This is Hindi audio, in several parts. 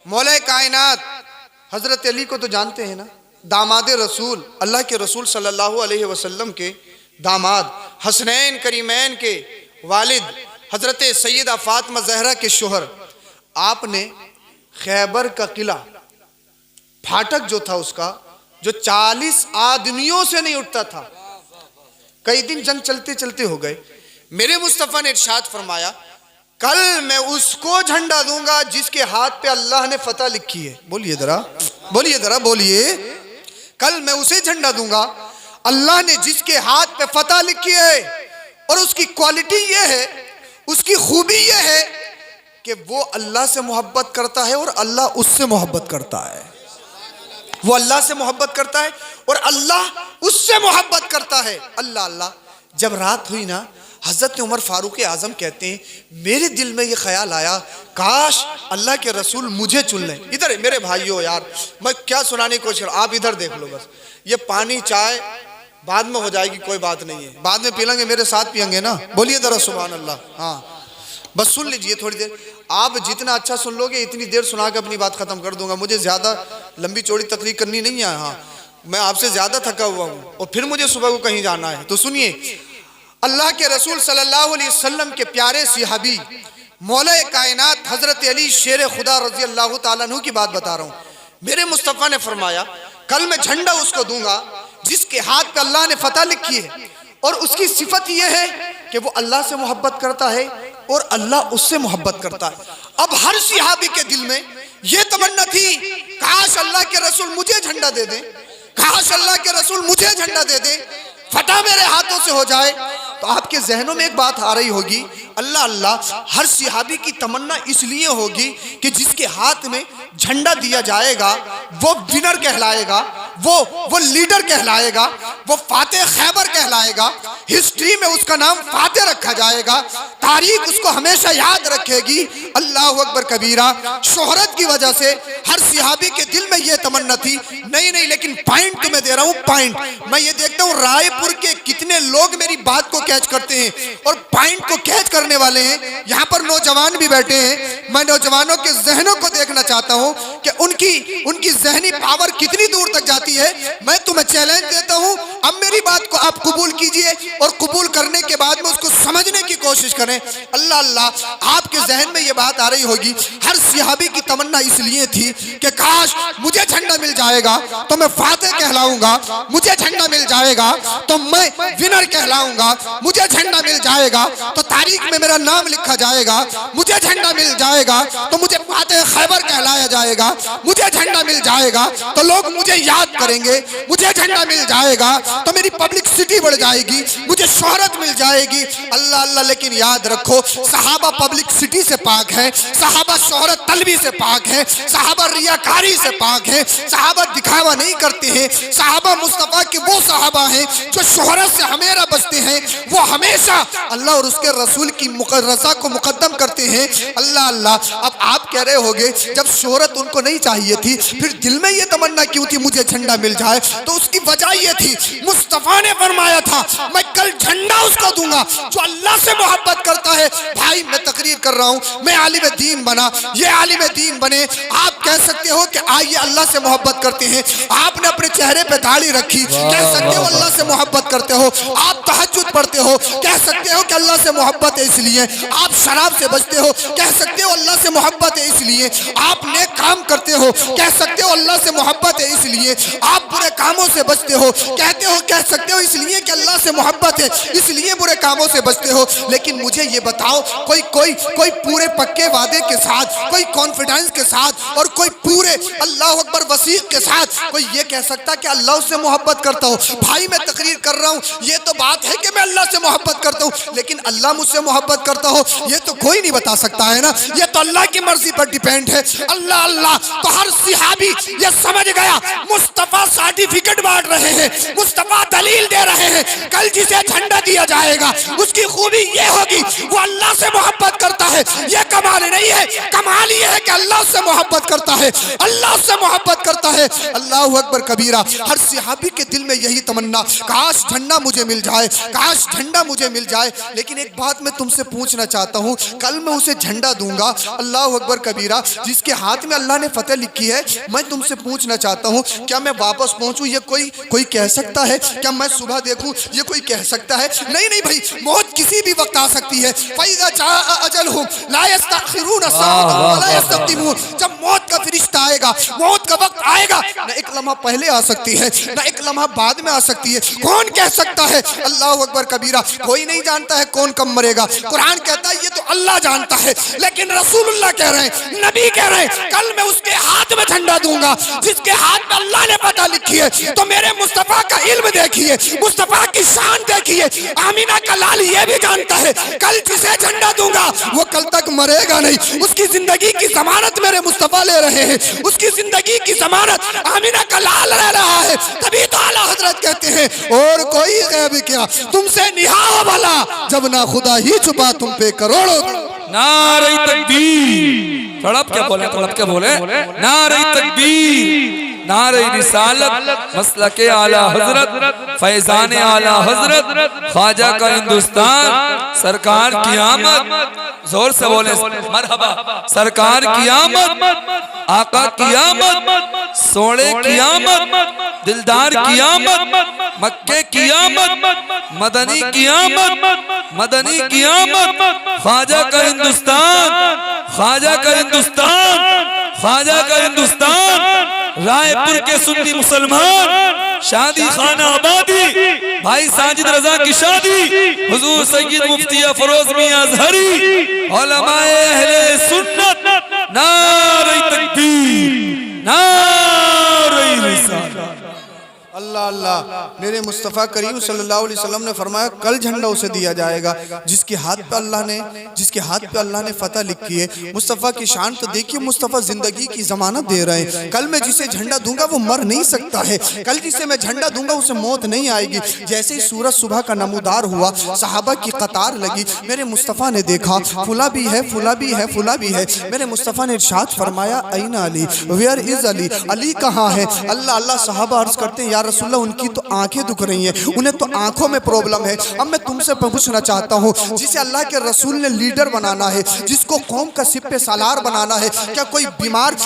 मौला कायनात हजरत अली को तो जानते हैं ना, दामाद रसूल, अल्लाह के रसूल सल्लल्लाहु अलैहि वसल्लम के दामाद, हसनैन करीमैन के वालिद हजरत सैयदा फातिमा ज़हरा के शोहर। आपने खैबर का किला, फाटक जो था उसका, जो 40 आदमियों से नहीं उठता था, कई दिन जंग चलते चलते हो गए। मेरे मुस्तफ़ा ने इरशाद फरमाया, कल मैं उसको झंडा दूंगा जिसके हाथ पे अल्लाह ने फतह लिखी है। बोलिए जरा, बोलिए जरा, बोलिए। कल मैं उसे झंडा दूंगा अल्लाह ने जिसके हाथ पे फतह लिखी है। और उसकी क्वालिटी ये है, उसकी खूबी ये है कि वो अल्लाह से मोहब्बत करता है और अल्लाह उससे मोहब्बत करता है। वो अल्लाह से मोहब्बत करता है और अल्लाह उससे मोहब्बत करता है। अल्लाह अल्लाह। जब रात हुई ना, हज़रत उमर फारूक आज़म कहते हैं, मेरे दिल में ये ख्याल आया, काश अल्लाह के रसूल मुझे चुन लें। इधर मेरे भाइयों, यार मैं क्या सुनाने की कोशिश कर, आप इधर देख लो बस। ये पानी चाय बाद में हो जाएगी, कोई बात नहीं है, बाद में पी लेंगे, मेरे साथ पियेंगे ना। बोलिए जरा सुभान अल्लाह। हाँ बस सुन लीजिए थोड़ी देर। आप जितना अच्छा सुन लोगे इतनी देर सुना के अपनी बात खत्म कर दूंगा। मुझे ज्यादा लंबी चौड़ी तकरीर करनी नहीं है। हाँ मैं आपसे ज्यादा थका हुआ हूँ और फिर मुझे सुबह को कहीं जाना है। तो सुनिए, अल्लाह के रसूल सल्लल्लाहु अलैहि वसल्लम के प्यारे सहाबी मौला कायनात हजरत अली शेर खुदा रजी अल्लाह तआला अन्हु की बात बता रहा हूँ। मेरे मुस्तफ़ा ने फरमाया, कल मैं झंडा उसको दूंगा जिसके हाथ पे अल्लाह ने फतह लिखी है और उसकी सिफत यह है कि वो अल्लाह से मोहब्बत करता है और अल्लाह उससे मोहब्बत करता है। अब हर सहाबी के दिल में यह तमन्ना थी, काश अल्लाह के रसूल मुझे झंडा दे दे, काश अल्लाह के रसूल मुझे झंडा दे दे, फतह मेरे हाथों से हो जाए। तो आपके जहनों में एक बात आ रही होगी, अल्लाह अल्लाह। हर सहाबी की तमन्ना इसलिए होगी कि जिसके हाथ में झंडा दिया जाएगा वो विनर कहलाएगा, वो लीडर कहलाएगा, वो फातेह खैबर कहलाएगा। हिस्ट्री में उसका नाम फातेह रखा जाएगा, तारीख उसको हमेशा याद रखेगी। अल्लाह अकबर कबीरा। शोहरत की वजह से हर सहाबी के दिल में यह तमन्ना थी। नहीं, लेकिन पॉइंट तुम्हें दे रहा हूं, पॉइंट। मैं ये देखता हूं रायपुर के कितने लोग मेरी बात को कैच करते हैं और पॉइंट को कैच करने वाले हैं। यहाँ पर नौजवान भी बैठे हैं, मैं नौजवानों के जहनों को देखना चाहता हूँ कि उनकी जहनी पावर कितनी दूर तक जाती है। मैं तुम्हें चैलेंज देता हूँ, अब मेरी बात को आप कबूल कीजिए और कबूल करने के बाद में उसको समझने की कोशिश करें। अल्लाह अल्लाह। आपके जहन में ये बात आ रही होगी, हर सहाबी की तमन्ना इसलिए थी कि काश मुझे झंडा मिल जाएगा तो मैं फातेह कहलाऊंगा, मुझे झंडा मिल जाएगा तो मैं विनर कहलाऊंगा, मुझे झंडा मिल जाएगा तो तारीख में मेरा नाम लिखा जाएगा, मुझे झंडा मिल जाएगा तो मुझे फातेह खैबर कहलाया जाएगा, मुझे झंडा मिल जाएगा तो लोग मुझे याद करेंगे, मुझे झंडा मिल जाएगा तो मेरी पब्लिसिटी बढ़ जाएगी, मुझे शोहरत मिल जाएगी। अल्लाह अल्लाह। लेकिन याद रखो, सहाबा पब्लिसिटी से पाक है, सहाबा शोहरत तलबी से पाक है, सहाबा रियाकारी से पाक है, सहाबा दिखावा नहीं करते हैं। सहाबा मुस्तफा के वो सहाबा हैं जो शोहरत से हमेशा बचते हैं, वो हमेशा अल्लाह और उसके रसूल की रज़ा को मुकद्दम करते हैं। अल्लाह अल्लाह। अब आप कह रहे होगे, जब शोहरत उनको नहीं चाहिए थी फिर दिल में ये तमन्ना क्यों थी मुझे झंडा मिल जाए? तो उसकी वजह ये थी, मुस्तफा ने फरमाया था, मैं कल झंडा उसको दूंगा जो अल्लाह से मोहब्बत करता है। भाई मैं तकरीर कर रहा हूँ, मैं आलिम दीन बना, ये आलिम दीन बने। आप कह सकते हो कि आइए अल्लाह से मोहब्बत करते हैं, आपने अपने चेहरे पे दाढ़ी रखी, कह सकते हो अल्लाह से मोहब्बत करते हो। आप तहज्जुद पढ़ते हो, कह सकते हो कि अल्लाह से मोहब्बत है इसलिए। आप शराब से बचते हो, कह सकते हो अल्लाह से मोहब्बत है इसलिए। आप नेक काम करते हो, कह सकते हो अल्लाह से मोहब्बत है इसलिए। आप बुरे कामों से बचते हो, कह सकते हो इसलिए कि अल्लाह से मोहब्बत है इसलिए बुरे कामों से बचते हो। लेकिन मुझे ये बताओ, कोई पूरे पक्के वादे के साथ, कोई कॉन्फिडेंस के साथ और कोई पूरे अल्लाह अकबर वसीक के साथ कोई ये कह सकता कि अल्लाह से मोहब्बत करता हो? भाई मैं तकरीर कर रहा हूँ, ये तो बात है कि मैं अल्लाह से मोहब्बत करता हूँ, लेकिन अल्लाह मुझसे मोहब्बत करता हो ये तो कोई नहीं बता सकता है ना। ये तो अल्लाह की मर्जी पर डिपेंड है। अल्लाह अल्लाह। तो हर सिहाबी ये समझ गया मुस्तफा सर्टिफिकेट बांट रहे हैं, मुस्तफा दलील दे रहे हैं। कल जिसे झंडा दिया जाएगा उसकी खूबी ये होगी वो अल्लाह से मोहब्बत करता है। ये कमाल नहीं है, कमाल ये है कि अल्लाह से मोहब्बत करता है, अल्लाह से मोहब्बत करता है। अल्लाह अकबर कबीरा। हर सिहाबी के दिल में यही तमन्ना, काश झंडा मुझे मिल जाए, काश झंडा मुझे मिल जाए। लेकिन एक बात मैं तुमसे पूछना चाहता हूँ, कल मैं उसे झंडा दूंगा, अल्लाह अकबर कबीरा, जिसके हाथ में अल्लाह ने फतेह लिखी है, मैं तुमसे पूछना चाहता हूँ क्या मैं वापस पहुंचूं? ये कोई कह सकता है? क्या मैं सुबह देखूं? ये कोई कह सकता है? नहीं नहीं भाई, मौत किसी भी वक्त आ सकती है। फैज़ा जाअ अजलहुम ला यस्तअखिरून सअअतन व ला यस्तक़दिमून। जब मौत का फरिश्ता आएगा, मौत का वक्त आएगा, न एक लम्हा पहले आ सकती है, न एक लम्हा बाद में आ सकती है। कौन कह सकता है? अल्लाह अकबर कबीरा। कोई नहीं जानता है कौन कब मरेगा। कुरान कहता है ये तो अल्लाह जानता है, लेकिन रसूलुल्लाह कह रहे हैं, नबी कह रहे हैं, कल मैं उसके हाथ में झंडा दूंगा जिसके हाथ में अल्लाह ने पता लिखी है। तो मेरे मुस्तफा का इल्म देखिए, मुस्तफा की शान देखिए। आमीना का लाल ये भी जानता है कल जिसे झंडा दूंगा वो कल तक मरेगा नहीं। उसकी जिंदगी की जमानत मेरे मुस्तफा ले रहे हैं, उसकी जिंदगी की जमानत आमीना का लाल रह रहा है। तभी तो आला हजरत कहते हैं और कोई गैब क्या तुमसे निहा भला, जब ना खुदा ही छुपा तुम पे करोड़ों। नारे तकबीर, तड़प के बोले नारे तकबीर, नारे रिसालत, मसलके आला हजरत, फैजान आला हजरत, ख्वाजा का हिंदुस्तान, सरकार की आमद। जोर से बोले मरहबा। सरकार की आमद, आका की आमद, सोने की आमद, दिलदार की आमद, मक्के की आमद, मदनी की आमद, मदनी की आमद, ख्वाजा का हिंदुस्तान, ख्वाजा का हिंदुस्तान, ख्वाजा का हिंदुस्तान। रायपुर के सुन्नी मुसलमान, शादी खाना आबादी, भाई साजिद रजा की शादी, हुजूर सैयद मुफ्ती फरोज मियां अज़हरी, उलमाए अहले सुन्नत। नारे तकबीर, नारे रिसालत। अल्लाह अल्लाह। मेरे मुस्तफ़ा करीम सल्लल्लाहु अलैहि वसल्लम ने फरमाया कल झंडा उसे दिया जाएगा जिसके हाथ पे अल्लाह ने फतह लिखी है। मुस्तफ़ा की शान तो देखिए, मुस्तफ़ा जिंदगी की जमानत दे रहे हैं। कल मैं जिसे झंडा दूंगा वो मर नहीं सकता है, कल जिसे मैं झंडा दूंगा उसे मौत नहीं आएगी। जैसे ही सूरज सुबह का नमूदार हुआ, सहाबा की कतार लगी, मेरे मुस्तफ़ा ने देखा फुला भी है, फुला भी है, फुला भी है। मेरे मुस्तफ़ा ने इरशाद फरमाया ऐना अली, वेयर इज अली, अली कहाँ है? अल्लाह अल्लाह। सहाबा अर्ज करते हैं या रसूलल्लाह उनकी तो आंखें दुख रही हैं, उन्हें तो आंखों में प्रॉब्लम है। अब मैं तुमसे पूछना चाहता हूँ, जिसे अल्लाह के रसूल ने लीडर बनाना है, जिसको कौम का सिपे सालार बनाना है, क्या कोई बीमार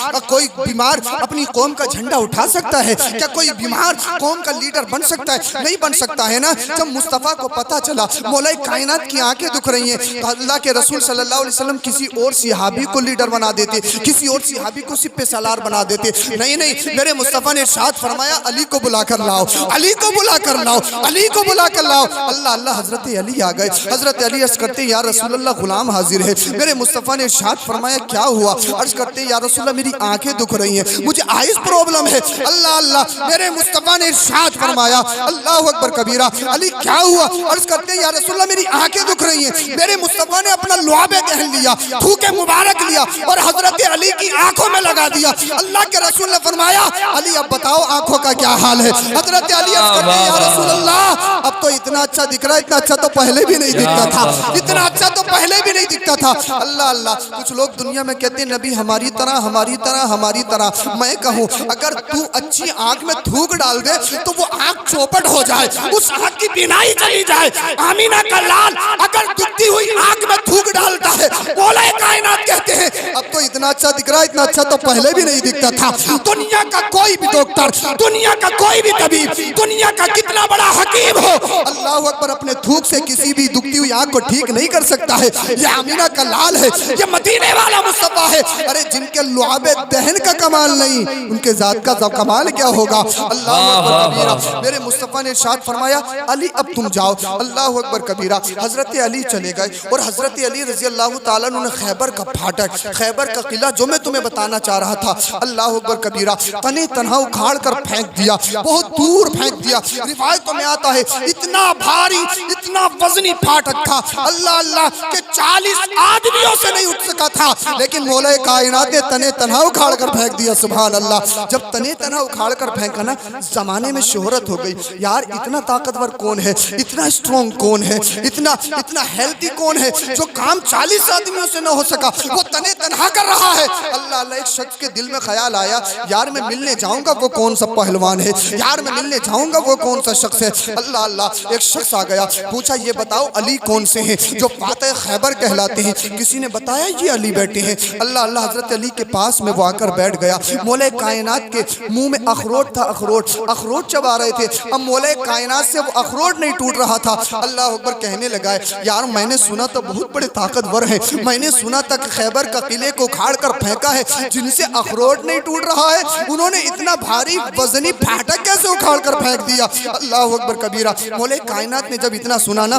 अपनी कौम का झंडा उठा सकता है? क्या कोई बीमार कौम का लीडर बन सकता है? नहीं बन सकता है ना। जब मुस्तफ़ा को पता चला मौला कायनात की आंखें दुख रही हैं, तो अल्लाह के रसूल सल्लल्लाहु अलैहि वसल्लम किसी और सिहाबी को लीडर बना देते, किसी और सिहाबी को सिपे सालार बना देते। नहीं नहीं, मेरे मुस्तफ़ा ने इरशाद फरमाया अली को बुला कर लाओ, अली को बुला कर लाओ, अली को बुला कर लाओ। अल्लाह अल्लाह। हजरत अली आ गए। हजरत अली अर्ज करते या रसूलल्लाह गुलाम हाजिर है। मेरे मुस्तफ़ा ने इरशाद फरमाया क्या हुआ? अर्ज करते या रसूलल्लाह मेरी आंखें दुख रही हैं, मुझे आइस प्रॉब्लम है। अल्लाह अल्लाह। मेरे मुस्तफ़ा ने इरशाद फरमाया अल्लाह अकबर कबीरा, अली क्या हुआ? अर्ज करते या रसूलल्लाह मेरी आंखें दुख रही हैं। मेरे मुस्तफ़ा ने अपना लुआबे दहन लिया, थूके मुबारक लिया और हजरत अली की आंखों में लगा दिया। अल्लाह के रसूल ने फरमाया अली अब बताओ आंखों का क्या हाल है? हजरत अली अर्ज करते या रसूलल्लाह अब तो इतना अच्छा दिख रहा है, इतना अच्छा तो पहले भी नहीं दिखता था, इतना अच्छा तो पहले भी नहीं दिखता था। अल्लाह अल्लाह। कुछ लोग दुनिया में कहते हैं नबी हमारी तरह, हमारी तरह, हमारी तरह। मैं कहूँ अगर तू अच्छी आंख में थूक डाल दे तो वो आंख चौपट हो जाए, उस आंख की बीनाई चली जाए। आमीना का लाल अगर दुखती हुई आंख में थूक डालता है, मौला कायनात कहते हैं अब तो इतना अच्छा दिख रहा है, इतना अच्छा तो पहले भी नहीं दिखता था। दुनिया का कोई भी डॉक्टर, दुनिया का कोई भी तबीब, दुनिया का कितना बड़ा हकीम हो, अल्लाह अकबर अपने थूक से किसी भी दुखती हुई आंख को ठीक नहीं कर सकता है। ये आमीना का लाल है, ये मदीने वाला मुस्तफा है। अरे जिनके लुआबे दहन का कमाल नहीं, उनके जात का कमाल क्या होगा? अल्लाह अकबर कबीरा। मेरे मुस्तफा ने इरशाद फरमाया अली अब तुम जाओ। अल्लाह अकबर कबीरा। हजरत अली चले गए और हजरत अली रजी अल्लाह ताला ने खैबर का फाटक, खैबर का किला जो मैं तुम्हें बताना चाह रहा था, अल्लाह अकबर कबीरा, तने तनहा उखाड़ कर फेंक दिया। बहुत दूर फेंक दिया। रिवायतों में आता है इतना भारी, इतना वजनी फाटक था, अल्लाह अल्लाह के 40 आदमियों से नहीं उठ सका था, लेकिन मौला कायनात ने तने तना उखाड़ कर फेंक दिया। सुभान अल्लाह। जब तने तना उखाड़ कर फेंका ना, जमाने में शोहरत हो गई, यार इतना ताकतवर कौन है, इतना स्ट्रॉन्ग कौन है, इतना इतना हेल्थी कौन है जो काम 40 आदमियों से न हो सका वो तने तनहा कर रहा है। अल्लाह अल्लाह। एक शख्स के दिल में ख्याल आया, यार मैं मिलने जाऊंगा वो कौन सा पहलवान है, यार मैं मिलने जाऊंगा वो कौन सा शख्स है। अल्लाह अल्लाह। एक शख्स आ गया, पूछा ये बताओ अली कौन से हैं जो फातह खैबर कहलाते हैं। किसी ने बताया ये अली बैठे हैं। अल्लाह अल्लाह। हजरत अली के पास में वो आकर बैठ गया। मौला कायनात के मुंह में अखरोट था, अखरोट चबा रहे थे। अब मौला कायनात से वो अखरोट नहीं टूट रहा था। अल्लाह अकबर। कहने लगा, यार मैंने सुना तो बहुत बड़े ताकतवर है, मैंने सुना तक खैबर का किले को उखाड़ कर फेंका है, जिनसे अखरोट नहीं टूट रहा है, उन्होंने इतना भारी वजनी फाटक कैसे उखाड़ कर फेंक दिया। अल्लाह अकबर कबीरा। मौला कायनात ने जब इतना सुना ना,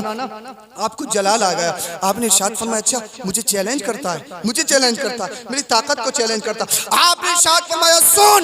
आपको जलाल आ गया। आपने इरशाद फरमाया, अच्छा मुझे चैलेंज करता है, मुझे चैलेंज करता है, मेरी ताकत को चैलेंज करता। आपने इरशाद फरमाया, सुन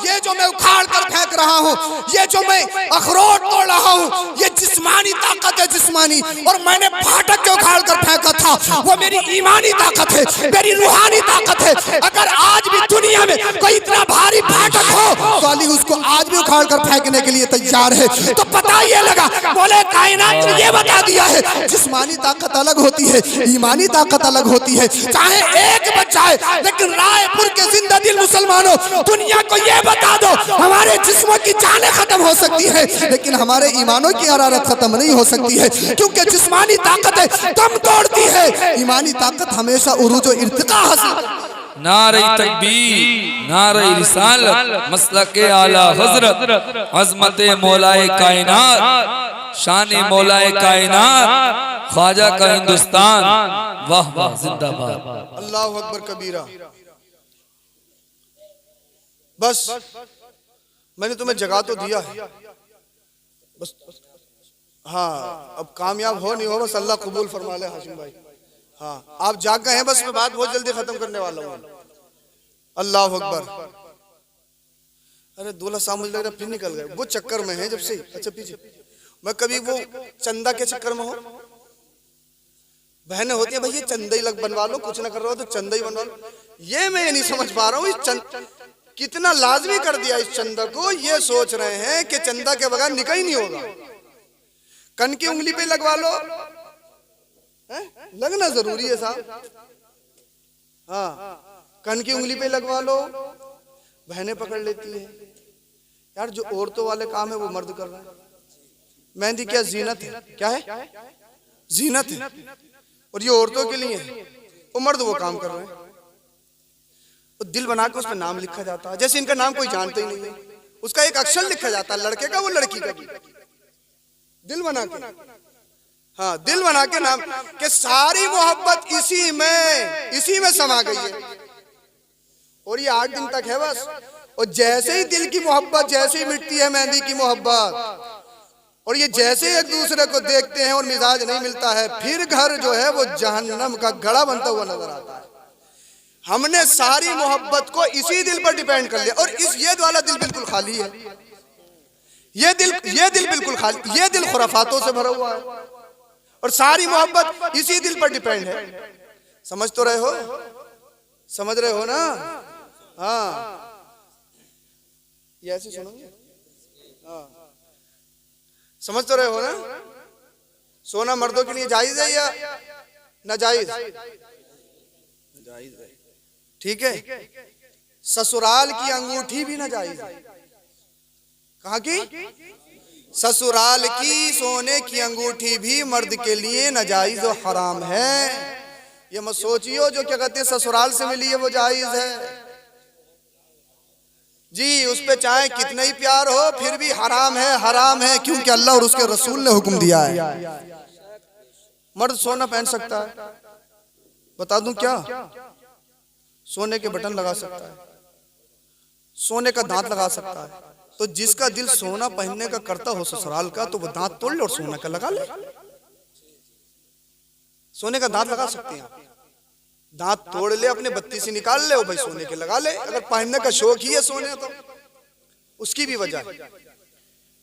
ये जो मैं उखाड़ कर फेंक रहा हूँ, ये जो मैं अखरोट तोड़ रहा हूँ, ये जिस्मानी ताकत है, जिस्मानी। और मैंने फाटक के उखाड़ कर फेंका था, वो मेरी ईमानी ताकत है, मेरी रूहानी ताकत है। अगर आज भी दुनिया में कोई इतना भारी फाटक हो तो अली उसको आज भी उखाड़ कर फेंकने के लिए तैयार है। तो पता ये लगा, मौला कायनात ने ये बता दिया है, जिस्मानी ताकत अलग होती है, ईमानी ताकत अलग होती है। चाहे एक बच्चा है, लेकिन रायपुर के जिंदा दिल मुसलमानों, दुनिया को ये बता दो, हमारे जिस्मों की जानें खत्म हो सकती है, लेकिन हमारे ईमानों की हरारत खत्म नहीं हो सकती है, क्योंकि जिस्मानी ताकत दम तोड़ती है, ईमानी ताकत हमेशा उरूज और इर्तिका हासिल। नारे तकबीर, नारे रिसालत, मसलके आला हजरत, अजमते मौलाए कायनात, शाने मौलाए कायनात, ख्वाजा का हिंदुस्तान, वाह वाह जिंदाबाद। अल्लाहु अकबर कबीरा। बस मैंने तुम्हें जगा तो दिया है, बस हाँ अब कामयाब हो नहीं हो, बस अल्लाह कबूल फरमा ले हाशिम भाई। हाँ आप जाग गए हैं, बस मैं बात बहुत जल्दी खत्म करने वाला हूँ। अल्लाह अकबर। अरे दूल्हा साहब मुझे लग रहा फिर निकल गए, वो चक्कर में है जब से। अच्छा पीछे मैं कभी वो चंदा के चक्कर में हो, बहनें होती है भैया चंदा ही लग बनवा लो, कुछ ना कर रहा हो तो चंदा ही बनवा लो। ये मैं नहीं समझ पा रहा हूँ, कितना लाजमी कर दिया इस चंदा को। ये सोच रहे हैं कि चंदा के बगैर निकाह ही नहीं होगा। कन की उंगली पे लगवा लो, लगना जरूरी है साहब। हाँ कन की उंगली पे लगवा लो, बहनें पकड़ लेती है। यार जो औरतों वाले काम है वो मर्द कर रहे हैं। मेहंदी क्या जीनत है, क्या है जीनत है, और ये औरतों के लिए है, वो मर्द वो काम कर रहे हैं। तो दिल बना के उस पर नाम लिखा जाता है, जैसे इनका नाम कोई जानता ही नहीं है, उसका एक अक्षर लिखा जाता है, लड़के का वो लड़की का भी, दिल बना के। हाँ दिल बना के नाम के, सारी मोहब्बत इसी में समा गई है। और ये 8 दिन तक है बस। और जैसे ही दिल की मोहब्बत जैसे ही मिटती है, मेहंदी की मोहब्बत, और ये जैसे एक दूसरे को देखते हैं और मिजाज नहीं मिलता है, फिर घर जो है वो जहन्नम का गड़ा बनता हुआ नजर आता है। हमने सारी मोहब्बत को इसी दिल पर डिपेंड कर लिया, और ये वाला दिल बिल्कुल खाली है। ये दिल बिल्कुल खाली, ये दिल खुराफातों से भरा हुआ है, और सारी मोहब्बत इसी दिल पर डिपेंड है। समझ तो रहे हो, समझ रहे हो ना? हाँ ये ऐसे सुनोगे, हाँ समझ तो रहे हो ना? सोना मर्दों के लिए जायज है या नाजायज? जायज है, ठीक है। ससुराल की अंगूठी भी नाजायज है। कहाँ की? ससुराल की सोने की अंगूठी भी मर्द के लिए नाजायज और हराम है। ये मत सोचियो जो क्या कहते हैं ससुराल से मिली है वो जायज है जी, उस पे चाहे कितना ही प्यार हो फिर भी हराम है, हराम है, क्योंकि अल्लाह और उसके रसूल ने हुक्म दिया है। मर्द सोना पहन सकता है, बता दूं क्या? सोने के बटन लगा सकता है, सोने का दांत लगा सकता है। तो जिसका दिल सोना पहनने का करता हो ससुराल का, तो वो दांत तोड़ ले और सोना का लगा ले। सोने का दांत लगा सकते हैं आप, दांत तोड़ ले, अपने बत्ती से निकाल ले और भाई सोने के लगा ले। अगर पहनने का शौक ही है सोने तो उसकी भी वजह है।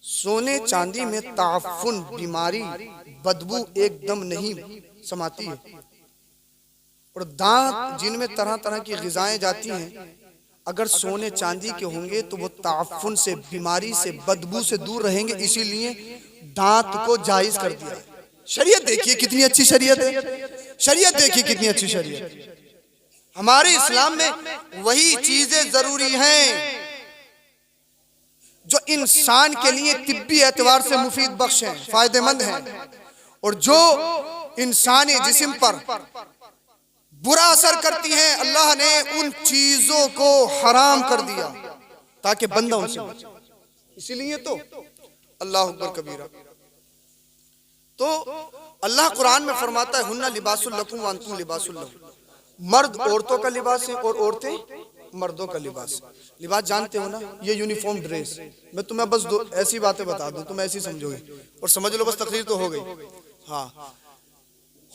सोने चांदी में ताफुन बीमारी बदबू एकदम नहीं समाती है, और दांत जिनमें तरह तरह की ग़िज़ाएं जाती हैं अगर सोने चांदी के होंगे तो वो ताफुन से, बीमारी से, बदबू से दूर रहेंगे। इसीलिए दांत को जायज कर दिया। शरीयत देखिए कितनी अच्छी शरीयत है, शरीयत देखिए कितनी अच्छी शरीयत। हमारे इस्लाम में वही चीजें जरूरी हैं जो इंसान के लिए तिब्बी एतबार से मुफीद बख्श हैं, फायदेमंद हैं, और जो इंसानी जिस्म पर बुरा असर करती हैं, अल्लाह ने उन चीजों को हराम कर दिया ताकि बंदा उनसे बचे। इसीलिए तो अल्लाह अकबर कबीरा। तो अल्लाह कुरान में फरमाता है हुन्ना लिबासुल लकुम व अंतुम लिबासुल लहुम। मर्द औरतों का लिबास है और औरतें मर्दों का लिबास। लिबास जानते हो ना, ये यूनिफॉर्म ड्रेस। मैं तुम्हें बस ऐसी बातें बता दूं, तुम ऐसी समझोगे और समझ लो बस, तकरीर तो हो गई। हाँ,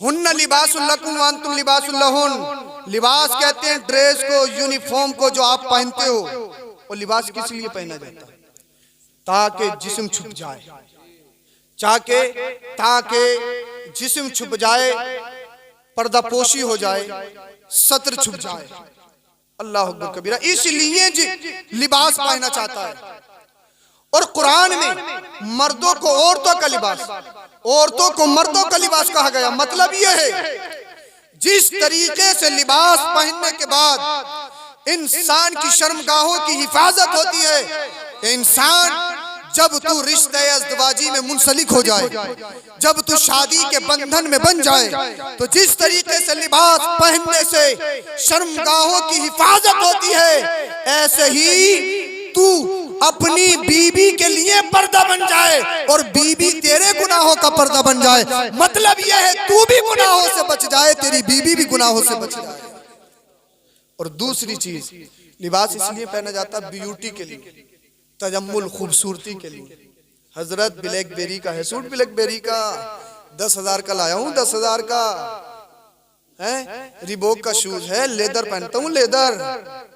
हुन्ना लिबासुल लकुम व अंतुम लिबासुल लहुन। लिबास कहते हैं ड्रेस को, यूनिफॉर्म को जो आप पहनते हो। और लिबास किस लिए पहना जाता है? ताकि जिस्म छुप जाए, ताकि जिस्म छुप जाए, पर्दापोशी हो जाए, सत्र छुप जाए। अल्लाह अकबर कबीरा। इसलिए लिबास पहनना चाहता है। और कुरान में मर्दों को औरतों का लिबास, औरतों को मर्दों का लिबास कहा गया। मतलब यह है जिस तरीके से लिबास पहनने के बाद इंसान की शर्मगाहों की हिफाजत होती है। इंसान जब तू रिश्ते अज़दवाजी में मुंसलिक हो जाए, जब तू शादी के बंधन में बन जाए, तो जिस तरीके से लिबास पहनने से शर्मगाहों की हिफाजत होती है, ऐसे ही तू अपनी बीबी के लिए पर्दा बन जाए और बीबी तेरे गुनाहों का पर्दा बन जाए। मतलब यह है तू भी गुनाहों से बच जाए, तेरी बीबी भी गुनाहों से बच जाए। और दूसरी चीज, लिबास इसलिए पहना जाता है ब्यूटी के लिए, तजम्मुल, खूबसूरती के लिए। हजरत ब्लैकबेरी का है सूट, ब्लैकबेरी का 10,000 का लाया हूँ, 10,000 का है। रिबोक का शूज है, लेदर पहनता हूँ, लेदर।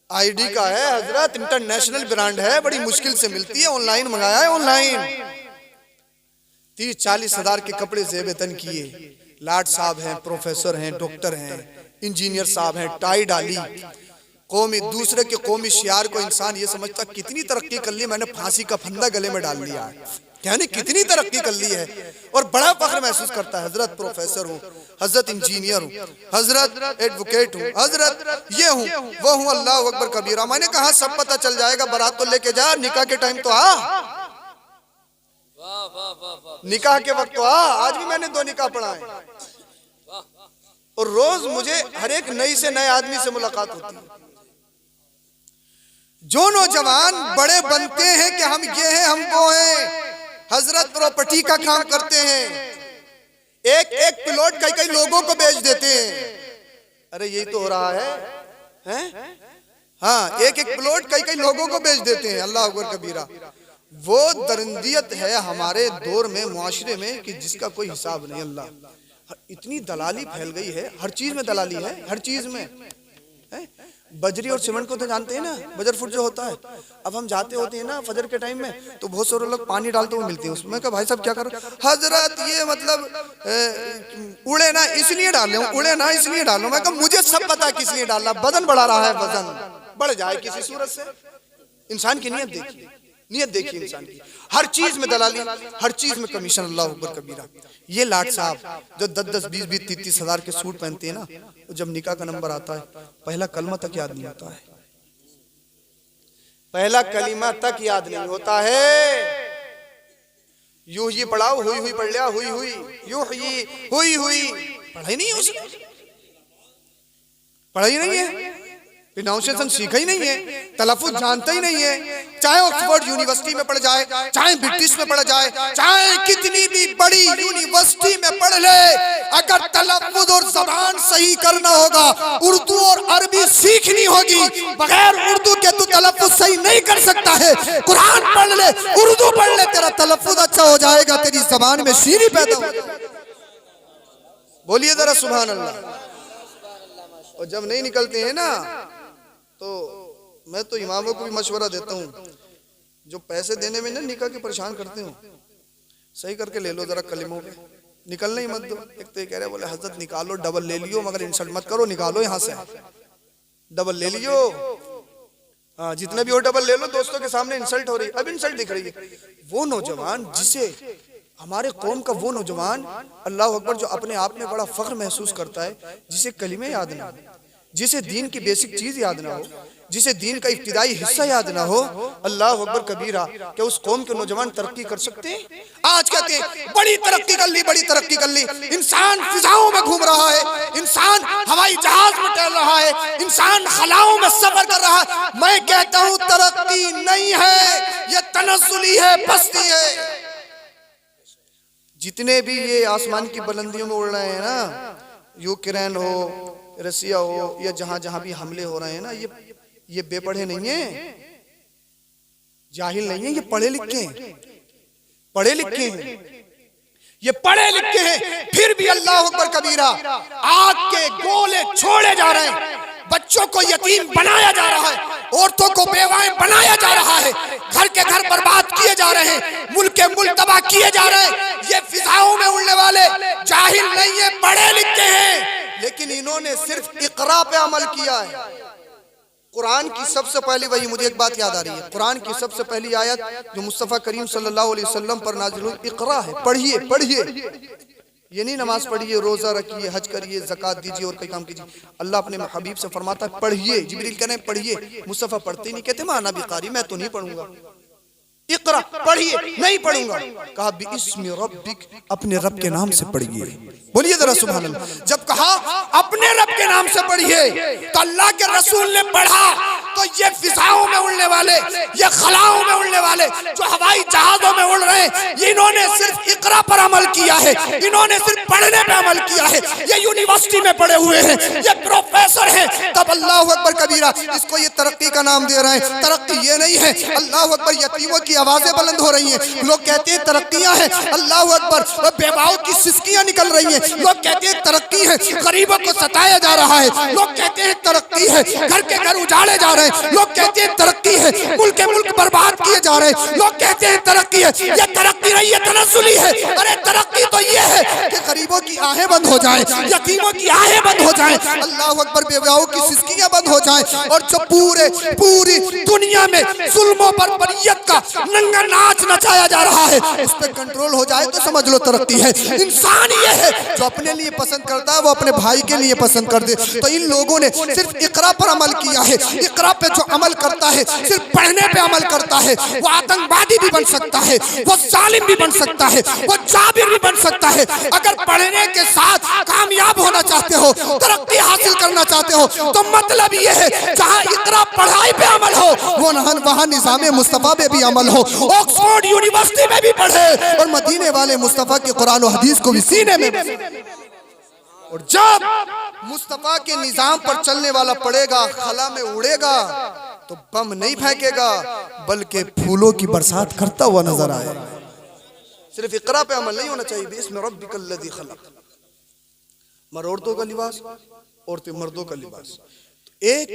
आईडी का है हजरत, इंटरनेशनल ब्रांड है, बड़ी मुश्किल से मिलती है, ऑनलाइन मंगाया है, ऑनलाइन। 30-40 हजार के कपड़े जेब तन किए। लाट साहब हैं, प्रोफेसर हैं, डॉक्टर हैं, इंजीनियर साहब हैं, टाई डाली। कौमी, दूसरे के कौमी शियार को इंसान ये समझता कितनी तरक्की कर ली, मैंने फांसी का फंदा गले में डाल लिया, कहने कितनी तरक्की कर ली है। और बड़ा फख्र महसूस करता है, हजरत प्रोफेसर हूँ, हजरत इंजीनियर हूँ, हजरत एडवोकेट हूँ, हजरत ये हूँ, वो हूँ। अल्लाह अकबर कबीरा। मैंने कहा सब पता चल जाएगा, बारात तो लेके जा, निकाह के टाइम तो आ, निकाह के वक्त तो आ। आज भी मैंने 2 निकाह पढ़ा है और रोज मुझे हर एक नई से नए आदमी से मुलाकात होती है। जो नौजवान बड़े बनते हैं कि हम ये हैं, हम वो हैं, हजरत प्रॉपर्टी का काम करते हैं, एक प्लॉट कई लोगों को बेच देते हैं। अरे यही तो हो रहा है? हाँ, एक प्लॉट कई लोगों को बेच देते हैं। अल्लाह अकबर कबीरा। वो दरिंदियत है हमारे दौर में, मुआशरे में, कि जिसका कोई हिसाब नहीं। अल्लाह, इतनी दलाली फैल गई है, हर चीज में दलाली है, हर चीज में है। बजरी और सीमेंट को तो जानते हैं ना, बजर फुट जो होता है। अब हम जाते होते हैं ना फजर के टाइम में, तो बहुत सारे लोग पानी डालते हुए मिलते हैं उसमें। कहा भाई साहब क्या करो? हजरत ये मतलब उड़े ना इसलिए डाल रहे, उड़े ना इसलिए डालो। मैं कहा मुझे सब पता किस लिए डालना, वजन बढ़ा रहा है, वजन बढ़ जाए किसी सूरत से। इंसान की नीयत देखिए, नीयत देखिए इंसान की। हर चीज में दलाली, हर चीज में कमीशन। अल्लाह अकबर कबीरा। ये लाट साहब जो 10-10, 20-20, 30-30 हजार के सूट पहनते हैं ना, तो जब निकाह का नंबर आता है, पहला कलमा तक याद नहीं होता है, पहला कलीमा तक याद नहीं होता है। यूं ही पढ़ाओ, हुई हुई पढ़ लिया, हुई हुई, यूं हुई हुई, पढ़ाई नहीं है उसने, पढ़ाई नहीं है, प्रोनाउंसिएशन सीखा ही नहीं है, तलफ्फुज़ जानता ही नहीं है। चाहे ऑक्सफोर्ड यूनिवर्सिटी में पढ़ जाए, चाहे ब्रिटिश में पढ़ जाए, चाहे कितनी भी बड़ी यूनिवर्सिटी में पढ़ ले, अगर तलफ्फुज़ और ज़बान सही करना होगा, उर्दू और अरबी सीखनी होगी। बगैर उर्दू के तू तलफ्फुज़ सही नहीं कर सकता है। कुरान पढ़ ले, उर्दू पढ़ ले, तेरा तलफ्फुज़ अच्छा हो जाएगा, तेरी ज़बान में शीरी पैदा हो जाएगी। बोलिए जरा सुभान अल्लाह। और जब नहीं निकलते हैं ना, तो मैं तो इमामों को भी मशवरा देता हूँ, जो पैसे देने में ना निकाह के परेशान करते हो, सही करके ले लो जरा कलिमों पे, निकलने ही मत दो। एक तो ये कह रहे बोले हजरत निकालो, डबल ले लियो मगर इंसल्ट मत करो, निकालो यहाँ से, डबल ले लियो। हाँ जितने भी हो डबल ले लो, दोस्तों के सामने इंसल्ट हो रही, अब इंसल्ट दिख रही है। वो नौजवान जिसे हमारे कौम का वो नौजवान, अल्लाह अकबर, जो अपने आप में बड़ा फख्र महसूस करता है, जिसे कलिमे याद ना हो, जिसे दीन की बेसिक चीज याद ना हो, जिसे दीन का इब्तिदाई हिस्सा याद ना हो, अल्लाह अकबर कबीरा, क्या उस कौम के नौजवान तरक्की कर सकते हैं? आज कहते हैं बड़ी तरक्की कर ली, बड़ी तरक्की कर ली, इंसान फिजाओं में घूम रहा है, इंसान हवाई जहाज में टहल रहा है, इंसान खलाओं में सफर कर रहा है। मैं कहता हूं तरक्की नहीं है, ये तनज़्ज़ुली है, पस्ती है। जितने भी ये आसमान की बुलंदियों में उड़ रहे हैं ना, यूक्रेन हो, रसिया हो, या जहां जहां भी हमले हो रहे हैं ना, ये बेपढ़े नहीं है, जाहिल नहीं है, ये पढ़े लिखे हैं, पढ़े लिखे हैं, ये पढ़े लिखे हैं। फिर भी अल्लाह अकबर कबीरा, आग के गोले छोड़े जा रहे हैं, बच्चों को यतीम बनाया जा रहा है, औरतों को बेवाएं बनाया जा रहा है, घर के घर बर्बाद किए जा रहे हैं, मुल्क के मुल्क तबाह किए जा रहे हैं। ये फिजाओं में उड़ने वाले जाहिल नहीं है, पढ़े लिखे हैं, लेकिन इन्होंने सिर्फ इकरा पे अमल किया है। कुरान की सबसे पहली, वही मुझे एक बात याद आ रही है, कुरान की सबसे पहली आयत जो मुस्तफ़ा करीम सल्लल्लाहु अलैहि वसल्लम पर नाज़िल हुई, इकरा है, पढ़िए पढ़िए। ये नहीं नमाज पढ़िए, रोजा रखिए, हज करिए, ज़कात दीजिए और कई काम कीजिए। अल्लाह अपने हबीब से फरमाता है पढ़िए। जिब्रील कहते हैं पढ़िए, मुस्तफ़ा पढ़ते नहीं, कहते माना भी कारी, मैं तो नहीं पढ़ूंगा। इकरा पढ़िए, नहीं पढ़ूंगा। कहा बिस्मि रब्बिक, अपने रब के नाम से पढ़िए। बोलिए जरा सुभान अल्लाह। जब कहा अपने रब के नाम से पढ़िए, तो अल्लाह के रसूल ने पढ़ा, तो ये फिजाओं में उड़ने वाले, ये खलाओं में उड़ने वाले, जो हवाई जहाजों में उड़ रहे हैं, इन्होंने सिर्फ इकरा पर अमल किया है, इन्होंने सिर्फ पढ़ने पे अमल किया है। ये यूनिवर्सिटी में पढ़े हुए हैं, ये प्रोफेसर हैं, तब अल्लाह अकबर कबीरा इसको ये तरक्की का नाम दे रहे हैं। तरक्की ये नहीं है। अल्लाह अकबर, यतीमों की आवाजें बुलंद हो रही हैं, लोग कहते हैं तरक्कियां हैं। अल्लाह अकबर, बेवाओं की सिसकियां निकल रही हैं, लोग कहते हैं तरक्की है। गरीबों को सताया जा रहा है, लोग कहते हैं तरक्की है। घर के घर उजाड़े जा रहे हैं, लोग कहते हैं तरक्की है। मुल्क के मुल्क बर्बाद किए जा रहे हैं, लोग कहते हैं तरक्की है। ये तरक्की नहीं, ये तनज़्ज़ुली है। अरे तरक्की तो ये है कि गरीबों की आहें बंद हो जाएं, यतीमों की आहें बंद हो जाएं, अल्लाह अकबर, बेवाओं की सिसकियां बंद हो जाएं, और जो पूरी दुनिया में जुल्मों पर बरियत का नंगा नाच नचाया जा रहा है, उस पर कंट्रोल हो जाए तो समझ लो तरक्की है। इंसान ये है जो अपने लिए पसंद करता है वो अपने भाई के लिए पसंद कर दे। तो इन लोगों ने सिर्फ इकरा पर अमल किया है। इकरा पे जो अमल करता है, सिर्फ पढ़ने पे अमल करता है, वो आतंकवादी भी बन सकता है, वो जालिम भी बन सकता है, वो जाबिर भी बन सकता है। अगर पढ़ने के साथ कामयाब होना चाहते हो, तरक्की हासिल करना चाहते हो, तो मतलब ये है जहाँ इकरा पढ़ाई पे अमल हो, वो वहाँ निज़ाम मुस्तफ़ा पे भी अमल हो। ऑक्सफोर्ड यूनिवर्सिटी में भी पढ़े और मदीने वाले मुस्तफ़ा के कुरान और हदीस को भी सीने में। और जब मुस्तफ़ा के निजाम पर चलने वाला पड़ेगा, खला में उड़ेगा, तो बम नहीं फेंकेगा बल्कि फूलों की बरसात करता हुआ नजर आएगा। सिर्फ इकरा पे अमल नहीं होना चाहिए। बिस्मि रब्बिकल लज़ी खलक़, औरतों का लिबास, औरतें मर्दों का लिबास। एक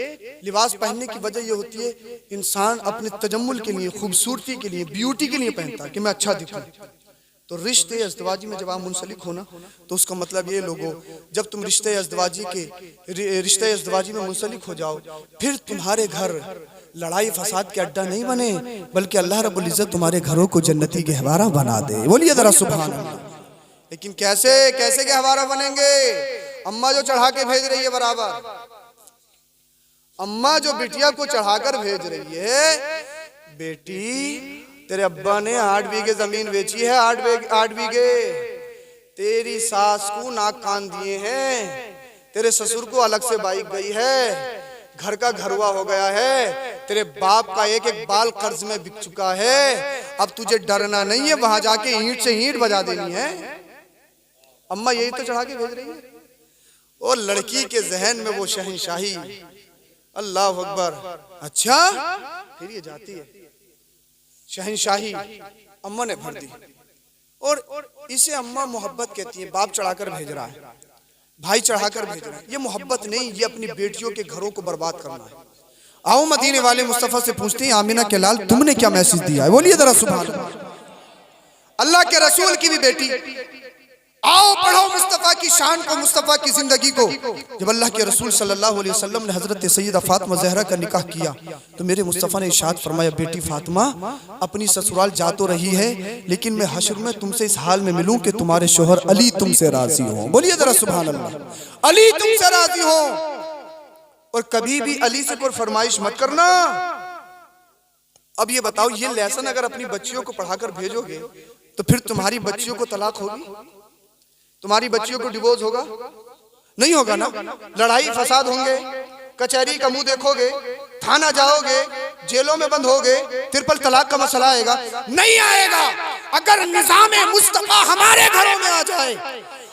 लिबास पहनने की वजह यह होती है, इंसान अपने तजम्मुल के लिए, खूबसूरती के लिए, ब्यूटी के लिए पहनता है कि मैं अच्छा दिखूं। तो रिश्ते अज़दवाजी में जब आप मुंसलिक हो ना, तो उसका मतलब ये लोगों, जब तुम रिश्ते अज़दवाजी में मुंसलिक हो जाओ, फिर तुम्हारे घर लड़ाई फसाद के अड्डा नहीं बने, बल्कि अल्लाह रब्बुल इज़्ज़त तुम्हारे घरों को जन्नती गहवारा बना दे। बोलिए जरा सुभान अल्लाह। लेकिन कैसे कैसे गहवारा बनेंगे? अम्मा जो चढ़ा के भेज रही है बराबर, अम्मा जो बिटिया को चढ़ाकर भेज रही है, बेटी तेरे अब्बा ने 8 बीघे जमीन बेची है, 8 बीघे, तेरी सास को नाक कान दिए हैं, तेरे ससुर को अलग से बाइक गई है, घर का घरवा हो गया है, तेरे बाप का एक एक बाल कर्ज में बिक चुका है, अब तुझे डरना नहीं है, वहां जाके ईंट से ईंट बजा देनी है। अम्मा यही तो चढ़ा के भेज रही है। और लड़की के जहन में वो शहंशाही, अल्लाह अकबर, अच्छा फिर ये जाती है शहंशाही, अम्मा ने भर दी। और इसे अम्मा मोहब्बत कहती है। बाप चढ़ाकर भेज रहा है, भाई चढ़ाकर भेज रहा है, ये मोहब्बत नहीं, ये अपनी बेटियों के घरों को बर्बाद करना है। आओ मदीने वाले मुस्तफ़ा से पूछते हैं, आमिना के लाल तुमने क्या मैसेज दिया है? बोलिए जरा सुभान अल्लाह। अल्लाह के रसूल की भी बेटी, आओ पढ़ो मुस्तफ़ा की शान को, मुस्तफ़ा की जिंदगी को। जब अल्लाह के रसूल सल्लल्लाहु अलैहि वसल्लम ने हजरत सैयदा फातिमा ज़हरा का निकाह किया तो मेरे मुस्तफ़ा ने इरशाद फरमाया, बेटी फातिमा अपनी ससुराल जा तो रही है, लेकिन मैं हश्र में तुमसे इस हाल में मिलूं कि तुम्हारे शोहर अली तुमसे राजी हो। बोलिए जरा सुभान अल्लाह। अली तुमसे राजी हो, और कभी भी अली से कोई फरमाइश मत करना। अब ये बताओ, ये लेसन अगर अपनी बच्चियों को पढ़ाकर भेजोगे तो फिर तुम्हारी बच्चियों को तलाक होगी? तुम्हारी बच्चियों को डिवोर्स होगा? नहीं होगा ना। लड़ाई फसाद होंगे, कचहरी का मुंह देखोगे, थाना जाओगे, जेलों में बंद होगे, फिर पर तलाक का मसला आएगा? नहीं आएगा। अगर निज़ाम मुस्तफा हमारे घरों में आ जाए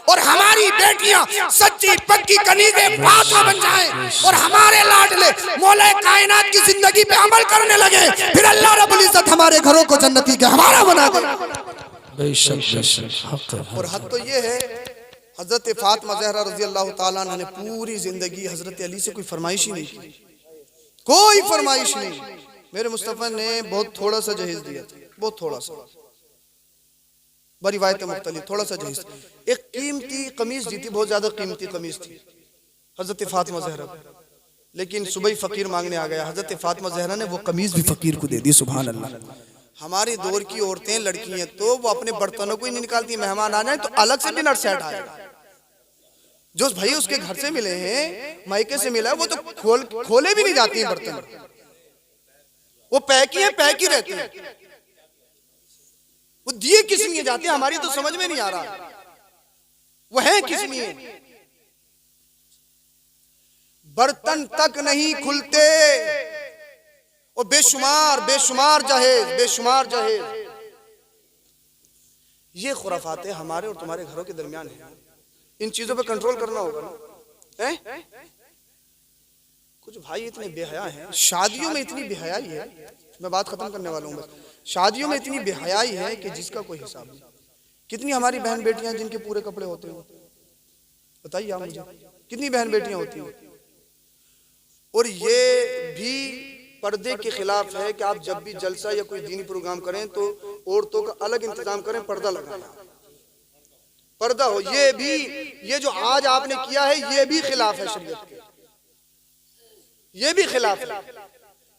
और हमारी बेटियां सच्ची पक्की कनीज़े फातिमा बन जाएं और हमारे लाडले मौला कायनात की जिंदगी पे अमल करने लगे, फिर अल्लाह रब्बुल इज्जत हमारे घरों को जन्नती के हमारा बना दे। और हद तो ये है, हजरत फातिमा ज़हरा रज़ी अल्लाह ताला अन्हा ने पूरी जिंदगी हजरत अली से कोई फरमाइश ही नहीं की, कोई फरमाइश नहीं। मेरे मुस्तफ़ा ने बहुत थोड़ा सा जहेज दिया था, बहुत थोड़ा सा, रिवायत मुख्तलिफ, थोड़ा सा जहेज। एक कीमती कमीज दी थी, बहुत ज्यादा कीमती कमीज थी हजरत फातिमा ज़हरा, लेकिन सुबह फकीर मांगने आ गया। हजरत फातिमा ज़हरा ने वो कमीज भी फकीर को दे दी। सुभान अल्लाह। हमारी दौर की औरतें लड़की हैं तो वो अपने बर्तनों को ही नहीं निकालती, मेहमान आ जाए तो अलग से डिनर सेट आएगा। जो भाई उसके घर से मिले हैं, मायके से मिला है, वो तो खोले भी नहीं जाती हैं बर्तन, वो पैक ही रहती है। वो दिए किस लिए जाते हैं हमारी तो समझ में नहीं आ रहा, वो है किस लिए? बर्तन तक नहीं खुलते, और बेशुमार जहेज। ये खुराफाते हमारे और तुम्हारे घरों के दरमियान है। इन चीजों पे कंट्रोल करना होगा ना। कुछ भाई इतने बेहया हैं, शादियों में इतनी बेहयाई है, मैं बात खत्म करने वाला हूँ बस। शादियों में इतनी बेहयाई है कि जिसका कोई हिसाब नहीं। कितनी हमारी बहन बेटियां जिनके पूरे कपड़े होते हैं, बताइए आप मुझे, कितनी बहन बेटियां होती हैं? और ये भी पर्दे के खिलाफ है कि आप जब भी जलसा या कोई दीनी प्रोग्राम करें तो औरतों का अलग इंतजाम करें, पर्दा लगाएं, पर्दा हो। ये जो आज आपने किया है ये भी खिलाफ है शरीयत के, ये भी खिलाफ है।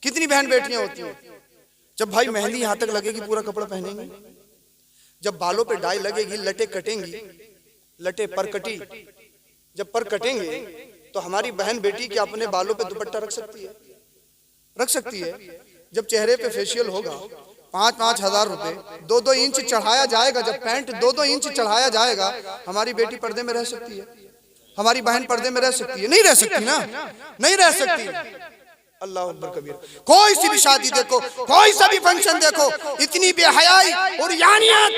कितनी बहन बेटियां होती हैं, जब भाई मेहंदी यहां तक लगेगी पूरा कपड़ा पहनेंगी, जब बालों पे डाई लगेगी, लटे कटेंगी, लटे पर कटी, जब पर कटेंगे तो हमारी बहन बेटी क्या अपने बालों पे दुपट्टा रख सकती है? रख सकती है। जब चेहरे पे फेशियल होगा 5-5 हजार रुपए, 2-2 इंच चढ़ाया जाएगा, जब पैंट 2-2 इंच चढ़ाया जाएगा, हमारी बेटी पर्दे में रह सकती है? हमारी बहन पर्दे में रह सकती है? नहीं रह सकती ना, नहीं रह सकती। अल्लाह अकबर कबीर। कोई सी भी शादी देखो, कोई सा भी फंक्शन देखो, इतनी बेहयाई और यानियत।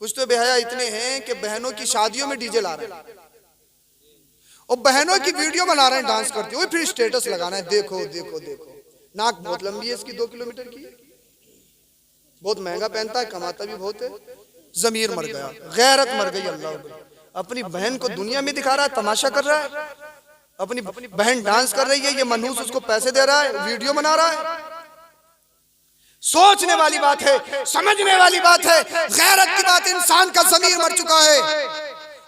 कुछ तो बेहया इतने हैं कि बहनों की शादियों में डीजे ला रहे हैं और बहनों की वीडियो बना रहे हैं डांस करते हुए, फिर स्टेटस लगाना है, देखो देखो देखो। नाक बहुत लंबी है इसकी, 2 किलोमीटर की, बहुत महंगा पहनता है, कमाता भी बहुत है। जमीर मर गया, गैरत मर गई। अल्लाह अपनी बहन को दुनिया में दिखा रहा है, तमाशा कर रहा है। अपनी बहन डांस कर रही है, ये मनहूस उसको पैसे दे रहा है, वीडियो बना रहा है। सोचने वाली बात है, समझने वाली बात है, गैरत की बात। इंसान का ज़मीर मर चुका है।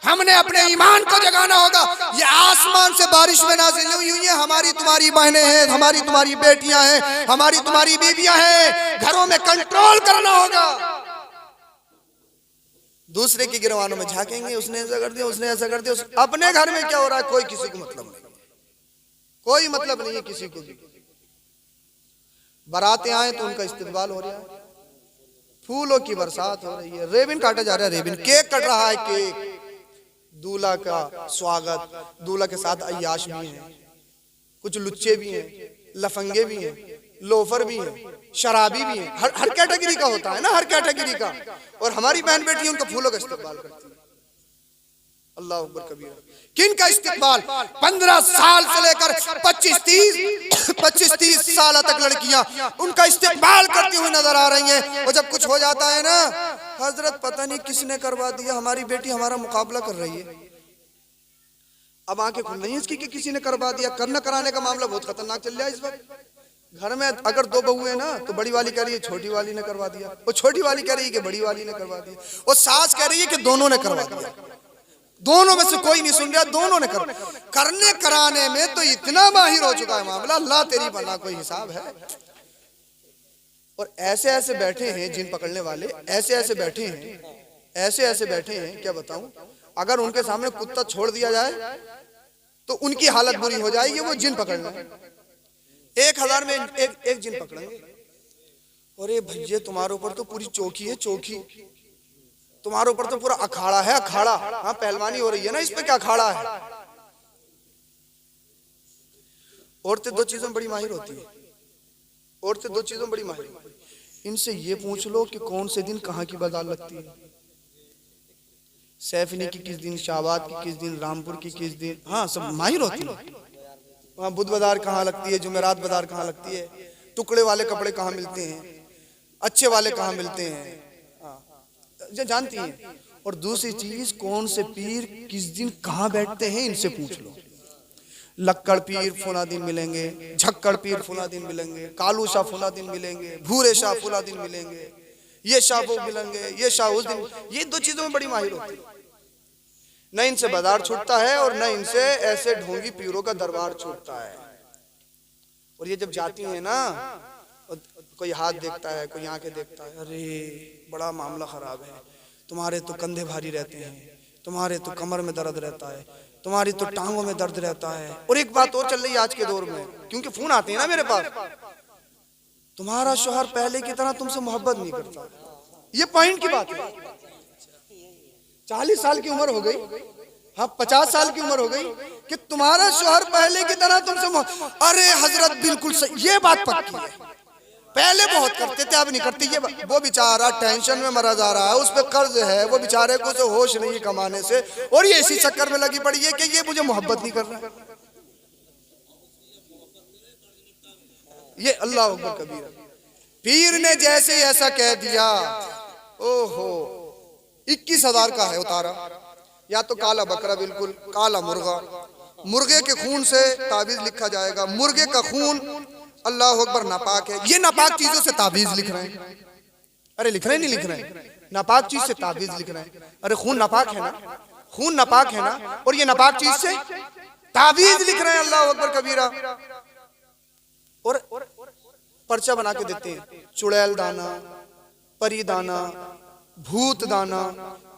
हमने अपने ईमान को जगाना होगा। ये आसमान से बारिश में नाज़िल हुई हुई है, हमारी तुम्हारी बहनें हैं, हमारी तुम्हारी बेटियां हैं, हमारी तुम्हारी बीवियां हैं। घरों में कंट्रोल करना होगा। दूसरे की गिरवानों में झांकेंगे, उसने ऐसा कर दिया, उसने ऐसा कर दिया। अपने घर में क्या हो रहा है कोई किसी को मतलब नहीं, कोई मतलब नहीं है किसी को भी। बारातें आए तो उनका इस्तेकबाल हो रहा है, फूलों की बरसात हो रही है, रेबिन काटा जा रहा है, रेबिन, केक कट रहा है, केक, दूल्हा का स्वागत, दूल्हा के साथ अय्याश भी हैं, कुछ लुच्चे भी हैं, लफंगे भी हैं, लोफर भी हैं, शराबी भी हैं। हर कैटेगरी का होता है ना, हर कैटेगरी का। और हमारी बहन बेटी उनका फूलों का इस्तेकबाल करती है। अल्लाह अकबर कबीर। किन का इस्तेकबाल? 15 साल से लेकर 25-30 साल तक लड़कियां उनका इस्तेकबाल करती हुई नजर आ रही हैं। और जब कुछ हो जाता है ना, हजरत पता नहीं किसने करवा दिया, हमारी बेटी हमारा मुकाबला कर रही है। अब आंखें खुल रही हैं इसकी कि किसी ने करवा दिया। करना कराने का मामला बहुत खतरनाक चल रहा है इस वक्त। घर में अगर दो बहू है ना तो बड़ी वाली कह रही है छोटी वाली ने करवा दिया, और छोटी वाली कह रही है कि बड़ी वाली ने करवा दिया, और सास कह रही है कि दोनों ने करवा दिया। दोनों में से कोई नहीं सुन रहा, दोनों ने करने कराने में तो इतना माहिर हो चुका है मामला, अल्लाह तेरी बना कोई हिसाब है। और ऐसे ऐसे बैठे हैं जिन पकड़ने वाले, ऐसे ऐसे बैठे हैं, ऐसे ऐसे बैठे हैं, क्या बताऊं। अगर उनके सामने कुत्ता छोड़ दिया जाए तो उनकी हालत बुरी हो जाएगी। वो जिन पकड़ना 1000 में एक जिन पकड़ेंगे। अरे भैया तुम्हारे ऊपर तो पूरी चौकी है, चौकी तुम्हारे ऊपर तो पूरा अखाड़ा है, अखाड़ा। हाँ पहलवानी हो रही है ना, इस पे क्या अखाड़ा है। औरतें दो चीजों में बड़ी माहिर होती है, औरतें दो चीजों में बड़ी माहिर। इनसे ये पूछ लो कि कौन से दिन कहाँ की बाजार लगती है, सैफनी की किस दिन, शाबाद की किस दिन, रामपुर की किस दिन। हाँ सब माहिर होती है। वहाँ बुध बाजार कहाँ लगती है, जुमेरात बाजार कहाँ लगती है, टुकड़े वाले कपड़े कहाँ मिलते हैं, अच्छे वाले कहाँ मिलते हैं, जो जानती हैं। और दूसरी चीज कौन से पीर किस दिन कहाँ बैठते हैं, इनसे पूछ लो। लक्कड़ पीर फुला दिन मिलेंगे, झक्कड़ पीर फुला दिन मिलेंगे, कालू शाह फुला दिन मिलेंगे, भूरे शाह फुला दिन मिलेंगे, ये शाह वो मिलेंगे, ये शाह उस दिन। ये दो चीजों में बड़ी माहिर होती है। न इनसे बाजार छूटता है और न इनसे ऐसे ढोंगी पीरों का दरबार छूटता है। और ये जब जाती है ना, कोई हाथ देखता है, कोई आंखें देखता है, अरे बड़ा मामला खराब है, तुम्हारे तो कंधे भारी रहते हैं, तुम्हारे तो कमर में दर्द रहता है, तुम्हारी तो टांगों में दर्द रहता है। और एक बात और चल रही है आज के दौर में, क्योंकि फोन आते हैं ना मेरे पास, तुम्हारा शौहर पहले की तरह तुमसे मोहब्बत नहीं करता। ये पॉइंट की बात है। 40 साल की उम्र हो गई, हाँ 50 साल की उम्र हो गई कि तुम्हारा शौहर पहले की तरह तुमसे। अरे हजरत बिल्कुल सही, ये बात पक्की है। पहले बहुत करते थे, अब नहीं करते। ये वो बेचारा टेंशन में मरा जा रहा है, उस पे कर्ज है, वो बेचारे को तो होश नहीं कमाने से, और ये इसी चक्कर में लगी पड़ी है कि ये मुझे मोहब्बत नहीं कर रहा। ये अल्लाह अकबर कबीर। पीर ने जैसे ऐसा कह दिया, ओहो 21,000 का है उतारा, या तो काला बकरा, बिल्कुल काला मुर्गा, मुर्गे के खून से ताबीज लिखा जाएगा। मुर्गे का खून अल्लाह अकबर नापाक है। ये नापाक चीजों से ताबीज लिख रहे हैं। अरे लिख रहे हैं, नहीं लिख रहे हैं, नापाक चीज से ताबीज लिख रहे हैं। अरे खून नापाक है ना, खून नापाक है ना, और ये नापाक चीज से ताबीज लिख रहे हैं। अल्लाह अकबर कबीरा। और पर्चा बना के देते हैं, चुड़ैल दाना, परी दाना, भूत दाना,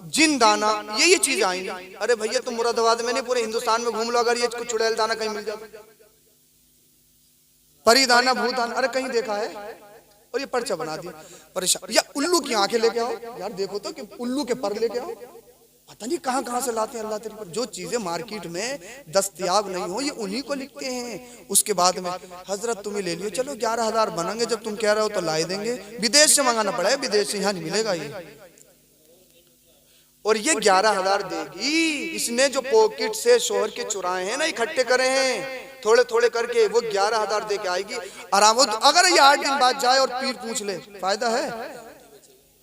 जिन दाना, ये चीज आएंगी। अरे भैया तुम मुरादाबाद में नहीं, पूरे हिंदुस्तान में घूम लो, अगर ये चुड़ैल दाना कहीं मिल जाए, परी दाना, भूत दाना, अरे कहीं देखा है। और ये पर्चा बना दिया, परेशान। या उल्लू की आंखें लेके आओ यार, देखो तो कि उल्लू के पर लेके आओ। पता नहीं कहां कहां से लाते हैं अल्लाह तेरी पर। जो चीजें मार्केट में दस्तयाब नहीं हो, ये उन्हीं को लिखते हैं। उसके बाद में हजरत तुम्हें ले लियो, चलो 11,000 बनेंगे, जब तुम कह रहे हो तो ला देंगे। विदेश से मंगाना पड़ेगा, विदेश से यहाँ नहीं मिलेगा ये। और ये 11,000 देगी। इसने जो पॉकेट से शोहर के चुराए हैं ना, इकट्ठे करे हैं थोड़े थोड़े करके, वो 11,000 दे के आएगी आराम। अगर ये 8 दिन बाद जाए और पीर पूछ ले, फायदा है?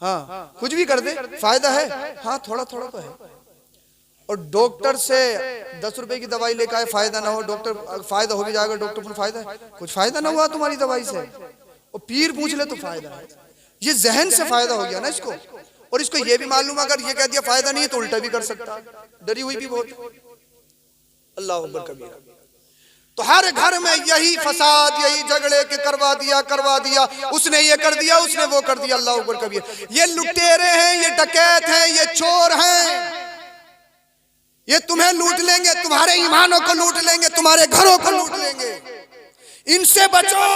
हाँ कुछ भी कर दे, फायदा है? हाँ थोड़ा थोड़ा तो है। और डॉक्टर से 10 रुपए की दवाई लेकर आए, फायदा ना हो, डॉक्टर फायदा हो भी जाएगा, डॉक्टर पर फायदा है, कुछ फायदा ना हुआ तुम्हारी दवाई से, और पीर पूछ ले तो फायदा है। ये जहन से फायदा हो गया ना इसको। और इसको ये भी मालूम, अगर ये कह दिया फायदा नहीं है तो उल्टा भी कर सकता है। डरी हुई भी बहुत। अल्लाह अकबर कबीरा। तो हर घर में यही फसाद, यही झगड़े के करवा दिया, उसने ये कर दिया, उसने वो कर दिया। अल्लाह अकबर कबीर। ये लुटेरे हैं, ये डकैत हैं, ये चोर हैं, ये तुम्हें लूट लेंगे, तुम्हारे ईमानों को लूट लेंगे, तुम्हारे घरों को लूट लेंगे। इनसे बचो।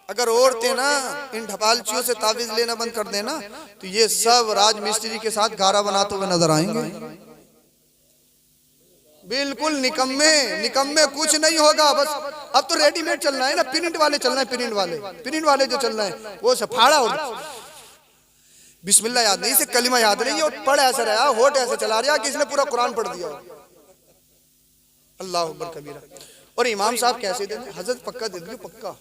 अगर औरतें ना इन ढपालचियों से ताबीज लेना बंद कर देना, तो ये सब राजमिस्त्री के साथ गारा बनाते हुए नजर आएंगे। बिल्कुल निकम्मे कुछ नहीं होगा। बस अब तो रेडीमेड चलना है ना, प्रिंट वाले चलना है, प्रिंट वाले जो चलना है वो सफाड़ा। और बिस्मिल्लाह याद नहीं, इसे कलिमा याद नहीं, और पढ़ ऐसा रहा, होठ ऐसे चला रहा कि इसने पूरा कुरान पढ़ दिया। अल्लाह अकबर कबीरा। और इमाम साहब कैसे देते? हजरत पक्का दे दियो, पक्का।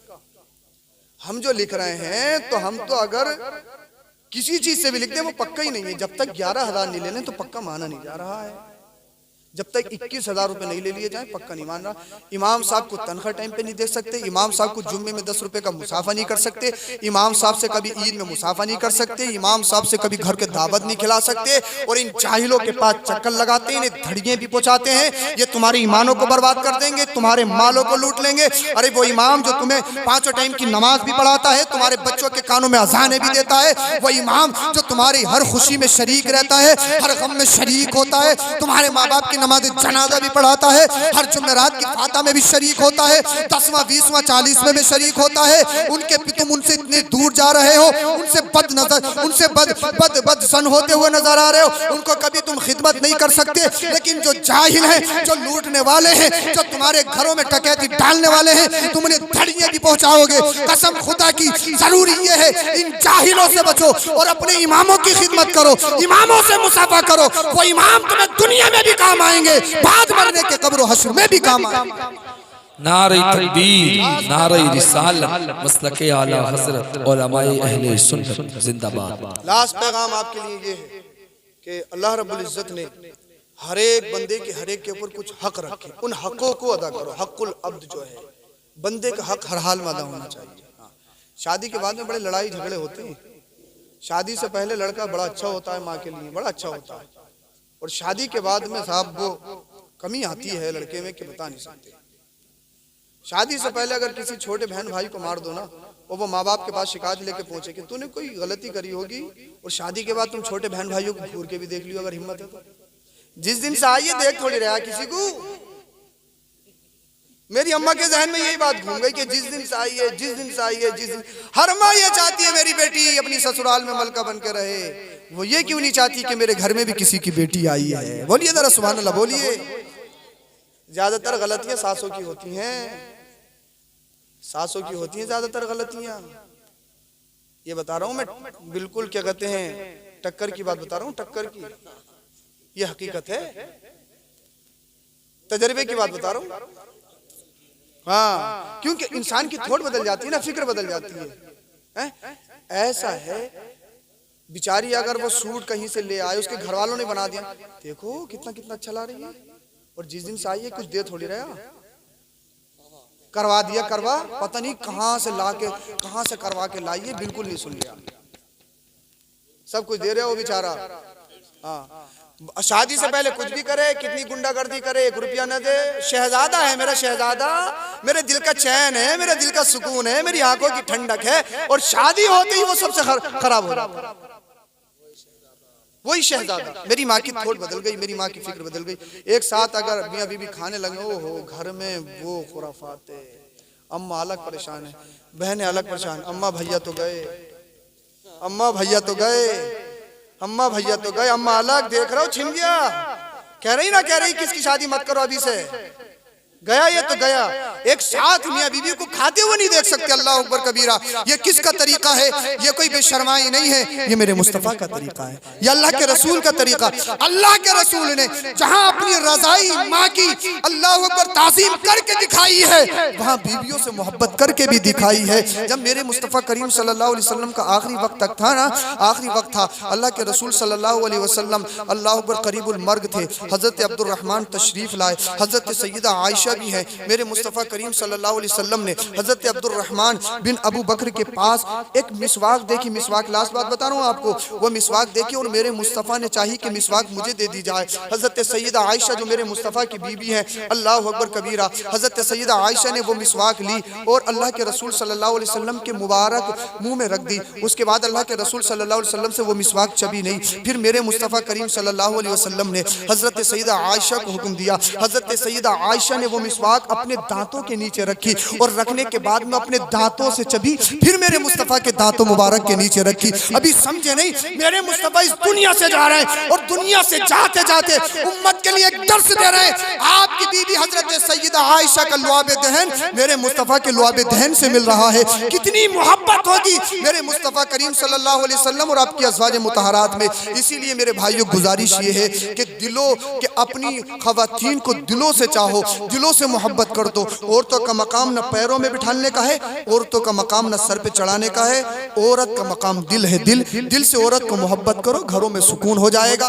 हम जो लिख रहे हैं तो हम तो अगर किसी चीज से भी लिखते हैं वो पक्का ही नहीं है। जब तक 11,000 नहीं ले लें तो पक्का माना नहीं जा रहा है। जब तक 21,000 रुपये नहीं ले लिए जाए पक्का नहीं मान रहा। इमाम साहब को तनख्वाह टाइम पे नहीं दे सकते, इमाम साहब को जुम्मे में 10 रुपए का मुसाफा नहीं कर सकते, इमाम साहब से कभी ईद में मुसाफा नहीं कर सकते, इमाम साहब से कभी घर के दावत नहीं खिला सकते। और इन जाहिलों के पास चक्कर लगाते हैं, इन्हें धड़ियाँ भी पहुँचाते हैं, ये तुम्हारे ईमानों को बर्बाद कर देंगे, तुम्हारे मालों को लूट लेंगे। अरे वो इमाम जो तुम्हें 5 टाइम की नमाज भी पढ़ाता है, तुम्हारे बच्चों के कानों में अजानें भी देता है, वो इमाम जो तुम्हारी हर खुशी में शरीक रहता है, हर गम में शरीक होता है, तुम्हारे माँ बाप की नमाज जनाजा भी पढ़ाता है, हर जुमेरात की फाता में भी शरीक होता है, 10वां 20वां 40वें में शरीक होता है, उनके तुम उनसे इतने दूर जा रहे हो, उनसे बद नजर, उनसे बद सन होते हुए नजर आ रहे हो, उनको कभी तुम खिदमत नहीं कर सकते। लेकिन जो जाहिल हैं, जो लूटने वाले हैं, जो तुम्हारे घरों में डकैती डालने वाले हैं, तुम उन्हें धड़ियां भी पहुंचाओगे। कसम खुदा की, जरूरी ये है इन जाहिलों से बचो और अपने इमामों की खिदमत करो, इमामों से मुसाफा करो। वो इमाम तुम्हें दुनिया में भी काम आएंगे, बाद मरने के कब्र हश्र में भी काम आएंगे। नारे तकबीर, नारे रिसालत, मसलके आला हज़रत, उलमाए अहले सुन्नत जिंदाबाद। लास्ट पैगाम आपके लिए ये है कि अल्लाह रब्बुल इज्जत ने हर एक बंदे के हर एक के ऊपर कुछ हक रखे, उन हकों को अदा करो। हक़ुल अब्द जो है, बंदे का हक हर हाल में अदा होना चाहिए। शादी के बाद में बड़े लड़ाई झगड़े होते हैं। शादी से पहले लड़का बड़ा अच्छा होता है, माँ के लिए बड़ा अच्छा होता है, और शादी के बाद में साहब वो कमी आती है लड़के में कि बता नहीं सकते। शादी से पहले अगर किसी छोटे बहन भाई को मार दो ना, और वो माँ बाप के पास शिकायत लेके पहुंचे कि तूने कोई गलती करी होगी, और शादी के बाद तुम छोटे बहन भाइयों को घूर के भी देख लियो अगर हिम्मत है तो। जिस दिन से आई है देख थोड़ी रहा किसी को। मेरी अम्मा के जहन में यही बात घूम गई कि जिस दिन से आई है, जिस दिन से आई है, जिस दिन हर माँ ये चाहती है मेरी बेटी अपनी ससुराल में मलका बन के रहे। वो ये क्यों नहीं चाहती कि मेरे घर में भी किसी की बेटी आई है? बोलिए जरा सुभान अल्लाह बोलिए। ज्यादातर गलतियां सासों की होती हैं, सासों की होती हैं ज्यादातर गलतियां। ये बता रहा हूं मैं, बिल्कुल क्या कहते हैं टक्कर की बात बता रहा हूं, टक्कर की। ये हकीकत है, तजर्बे की बात बता रहा हूं। हाँ, क्योंकि इंसान की थोड़ बदल जाती है ना, फिक्र बदल जाती है। ऐसा है, बिचारी अगर वो सूट कहीं से ले आए, उसके घर वालों ने बना दिया, देखो कितना कितना अच्छा ला रही है, और जिस दिन से आई है कुछ दे थोड़ी रहा, करवा दिया करवा, पता नहीं कहां से ला के कहां से करवा के लाई है, बिल्कुल नहीं सुन लिया। सब कुछ दे रहे हो बेचारा। हाँ, शादी से पहले कुछ भी करे, कितनी गुंडागर्दी करे, 1 रुपया न दे। शहजादा है मेरा शहजादा, मेरे दिल का चैन है, मेरे दिल का सुकून है, मेरी आंखों की ठंडक है, और शादी होते ही वो सबसे खराब हो रहा है। वही शहजादा। मेरी माँ की थोड़ बदल गई, मेरी माँ की फिक्र बदल गई। एक साथ अगर मियाँ बीबी खाने लगे, ओ हो घर में वो खुराफात है। अम्मा अलग परेशान है, बहनें अलग परेशान, अम्मा भैया तो गए, अम्मा भैया तो गए, अम्मा भैया तो गए, अम्मा अलग, देख रहा हूँ छिन गया, कह रही ना, कह रही किसकी शादी मत करो अभी से, गया ये तो गया। एक साथ मियाँ बीवी को खाते हुए नहीं देख सकते, अल्लाह अकबर कबीरा। ये किसका तरीका है? ये कोई बेशर्माई नहीं है, ये मेरे मुस्तफ़ा का तरीका है, ये अल्लाह के रसूल का तरीका। अल्लाह के रसूल ने जहाँ अपनी रज़ाई माँ की अल्लाह अकबर ताज़ीम करके दिखाई है, वहाँ बीवियों से मोहब्बत करके भी दिखाई है। जब मेरे मुस्तफ़ा करीम सल्लल्लाहु अलैहि वसल्लम का आखिरी वक्त तक था ना, आखिरी वक्त था, अल्लाह के रसूल सल्लल्लाहु अलैहि वसल्लम अल्लाह अकबर करीबुल मर्ग थे। हज़रत अब्दुर्रहमान तशरीफ़ लाए, हज़रत सैयदा आयशा भी है। मेरे मुस्तफ़ा करीम सल्लल्लाहु अलैहि वसल्लम ने हज़रत अब्दुर्रहमान बिन अबू बकर के पास एक मिसवाक देखी, मिसवाक, लास्ट बात बता रहा हूँ आपको, वो मिसवाक देखी और मेरे मुस्तफ़ा ने चाहिए कि मिसवाक मुझे दे दी जाए। हज़रत सैयदा आयशा जो मेरे मुस्तफ़ा की बीबी है, अल्लाह अकबर कबीरा, हज़रत सैयदा आयशा ने वो मिसवाक ली और अल्लाह के रसूल सल्लल्लाहु अलैहि वसल्लम के मुबारक मुँह में रख दी। उसके बाद अल्लाह के रसूल सल्लल्लाहु अलैहि वसल्लम से वो मिसवाक चबी नहीं। फिर मेरे मुस्तफ़ा करीम सल्लल्लाहु अलैहि वसल्लम ने हज़रत सैयदा आयशा को हुक्म दिया, हज़रत सैयदा आयशा ने वो मिसवाक अपने दांतों के नीचे रखी और रखने के बाद में अपने दांतों से चबी, फिर मेरे मुस्तफ़ा के दांतों मुबारक के नीचे रखी। अभी समझे नहीं, मेरे मुस्तफ़ा इस दुनिया से जा रहे हैं और दुनिया से जाते जाते उम्मत के लिए एक दर्स दे रहे हैं। आपकी बीबी हजरत सैयदा आयशा का लुआब दहन मेरे मुस्तफ़ा के लुआब दहन से मिल रहा है। कितनी मोहब्बत होगी मेरे मुस्तफ़ा करीम सल्लल्लाहु अलैहि वसल्लम और आपकी अज़वाज मुतहरात में। इसीलिए मेरे भाइयों गुजारिश ये है कि दिलों के अपनी ख़वातीन को दिलों से चाहो, दिलों से मोहब्बत कर दो। औरतों का मकाम न पैरों में बिठाने का है, औरतों का मकाम न सर पे चढ़ाने का है। औरत का मकाम दिल है, दिल से औरत को मोहब्बत करो, घरों में सुकून हो जाएगा।